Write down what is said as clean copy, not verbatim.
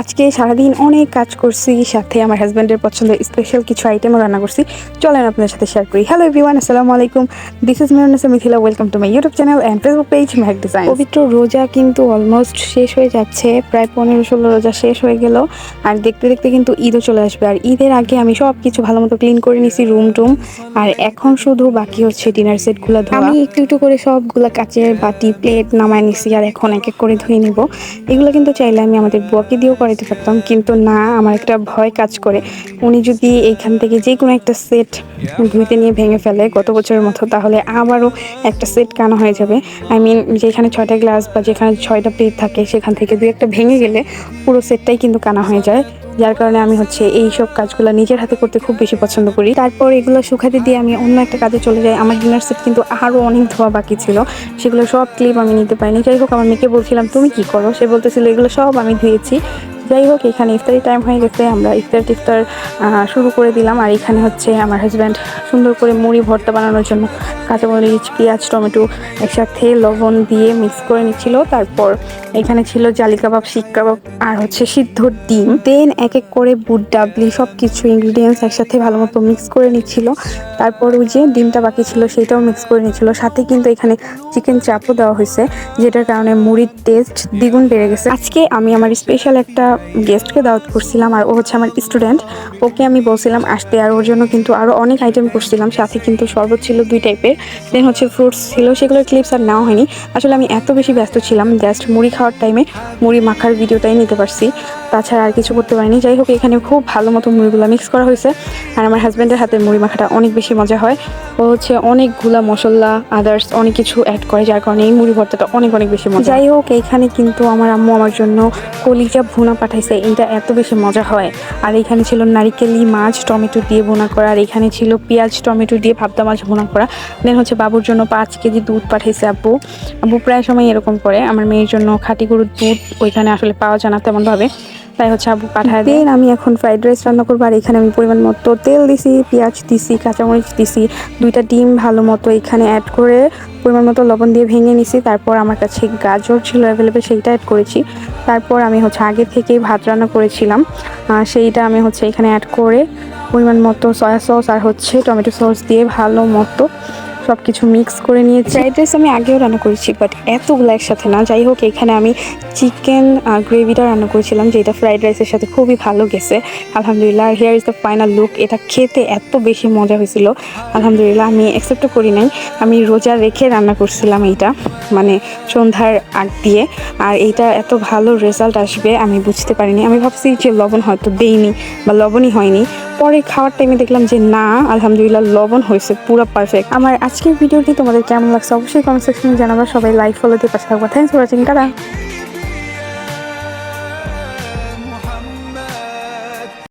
আজকে সারাদিন অনেক কাজ করছি, সাথে আমার হাজব্যান্ডের পছন্দের স্পেশাল কিছু আইটেমও রান্না করছি। চলেন আপনাদের সাথে শেয়ার করি। হ্যালো এভরিওয়ান, আসসালামু আলাইকুম। This is Mirannasa Mithila. Welcome to my YouTube channel and Facebook page Mehek design. পবিত্র রোজা কিন্তু অলমোস্ট শেষ হয়ে যাচ্ছে, প্রায় 15-16 রোজা শেষ হয়ে গেল। আর দেখতে দেখতে কিন্তু ঈদও চলে আসবে। আর ঈদের আগে আমি সব কিছু ভালো মতো ক্লিন করে নিছি, রুম টুম। আর এখন শুধু বাকি হচ্ছে ডিনার সেটগুলো ধোয়া। আমি একটু একটু করে সবগুলা কাচের বাটি প্লেট নামায় নিছি, আর এখন এক এক করে ধুয়ে নিব। এগুলো কিন্তু চাইলে আমি আমাদের বুয়াকে দিয়েও করাইতে পারতাম, কিন্তু না, আমার একটা ভয় কাজ করে। উনি যদি এইখান থেকে যে কোনো একটা সেট ধুইতে নিয়ে ভেঙে ফেলে গত বছরের মতো, তাহলে আবারও একটা সেট কানা হয়ে যাবে। আই মিন, যেখানে 6টা গ্লাস বা যেখানে 6টা প্লেট থাকে, সেখান থেকে দুই একটা ভেঙে গেলে পুরো সেটটাই কিন্তু কানা হয়ে যায়। যার কারণে আমি হচ্ছে এই সব কাজগুলো নিজের হাতে করতে খুব বেশি পছন্দ করি। তারপর এগুলো শুকাতে দিয়ে আমি অন্য একটা কাজে চলে যাই। আমার ডিনার সেট কিন্তু আরও অনেক ধোয়া বাকি ছিল, সেগুলো সব ক্লিপ আমি নিতে পারিনি। যাই হোক, আমার মেয়েকে বলছিলাম তুমি কি করো, সে বলতেছিল এগুলো সব আমি ধুয়েছি। যাই হোক, এখানে ইফতারি টাইম হয়ে গেছে, আমরা ইফতার শুরু করে দিলাম। আর এখানে হচ্ছে আমার হাজব্যান্ড সুন্দর করে মুড়ি ভর্তা বানানোর জন্য কাঁচামরিচ, পেঁয়াজ, টমেটো একসাথে লবণ দিয়ে মিক্স করে নিচ্ছিল। তারপর এখানে ছিল জালি কাবাব, শিক কাবাব, আর হচ্ছে সিদ্ধ ডিম। দেন এক এক করে বুট ডাবলি সব কিছু ইনগ্রিডিয়েন্টস একসাথে ভালো মতো মিক্স করে নিচ্ছিল। তারপর ওই যে ডিমটা বাকি ছিল সেটাও মিক্স করে নিচ্ছিল। সাথে কিন্তু এখানে চিকেন চাপও দেওয়া হয়েছে, যেটার কারণে মুড়ির টেস্ট দ্বিগুণ বেড়ে গেছে। আজকে আমি আমার স্পেশাল একটা গেস্টকে দাওয়াত করছিলাম, আর ও হচ্ছে আমার স্টুডেন্ট। ওকে আমি বলছিলাম আসতে, আর ওর জন্য কিন্তু আরও অনেক আইটেম করছিলাম। সাথে কিন্তু শরবত ছিল 2 টাইপের, দেন হচ্ছে ফ্রুটস ছিল, সেগুলোর ক্লিপস আর নেওয়া হয়নি। আসলে আমি এত বেশি ব্যস্ত ছিলাম, জাস্ট মুড়ি খাওয়ার টাইমে মুড়ি মাখার ভিডিওটাই নিতে পারছি, তাছাড়া আর কিছু করতে পারিনি। যাই হোক, এখানে খুব ভালো মতো মুড়িগুলো মিক্স করা হয়েছে। আর আমার হাজব্যান্ডের হাতের মুড়ি মাখাটা অনেক বেশি মজা হয়। ও হচ্ছে অনেকগুলা মশলা, আদার্স অনেক কিছু অ্যাড করে, যার কারণে এই মুড়ি ভর্তাটা অনেক অনেক বেশি মজা। যাই হোক, এইখানে কিন্তু আমার আম্মু আমার জন্য কলিজা ভুনা পাঠাইছে, এইটা এত বেশি মজা হয়। আর এখানে ছিল নারিকেলি মাছ টমেটো দিয়ে ভুনা করা, আর এখানে ছিল পেঁয়াজ টমেটো দিয়ে ভাবদা মাছ ভুনা করা। দেন হচ্ছে বাবুর জন্য 5 কেজি দুধ পাঠাইছে আব্বু। আব্বু প্রায় সময় এরকম করে। আমার মেয়ের জন্য খাঁটি গরুর দুধ ওইখানে আসলে পাওয়া যায় না তেমনভাবে, তাই হচ্ছে আব্বু পাঠায় দেয়। আমি এখন ফ্রাইড রাইস রান্না করবো, আর এখানে আমি পরিমাণ মতো তেল দিছি, পেঁয়াজ দিছি, কাঁচামরিচ দিছি, 2টা ডিম ভালো মতো এখানে অ্যাড করে পরিমাণ মতো লবণ দিয়ে ভেঙে নিছি। তারপর আমার কাছে গাজর ছিল অ্যাভেলেবেল, সেইটা অ্যাড করেছি। তারপর আমি হচ্ছে আগে থেকেই ভাত রান্না করেছিলাম, সেইটা আমি হচ্ছে এখানে অ্যাড করে পরিমাণ মতো সয়া সস আর হচ্ছে টমেটো সস দিয়ে ভালো মতো সব কিছু মিক্স করে নিয়েছি। ফ্রাইড রাইস আমি আগেও রান্না করেছি, বাট এতগুলো একসাথে না। যাই হোক, এখানে আমি চিকেন গ্রেভিটা রান্না করেছিলাম, যেটা ফ্রাইড রাইসের সাথে খুবই ভালো গেছে আলহামদুলিল্লাহ। আর here is the final look. এটা খেতে এত বেশি মজা হয়েছিল আলহামদুলিল্লাহ। আমি অ্যাকসেপ্টও করি নাই, আমি রোজা রেখে রান্না করছিলাম এইটা, মানে সন্ধ্যার আগ দিয়ে। আর এইটা এত ভালো রেজাল্ট আসবে আমি বুঝতে পারিনি। আমি ভাবছি যে লবণ হয়তো দেইনি বা লবণই হয়নি, পরে খাওয়ার টাইমে দেখলাম যে না, আলহামদুলিল্লাহ লবণ হয়েছে পুরো পারফেক্ট। আমার আজকের ভিডিওটি তোমাদের কেমন লাগছে অবশ্যই কমেন্ট সেকশনে জানাবা। সবাই লাইক ফলো দিয়ে পাশে থাকবা। Thanks for watching, tata.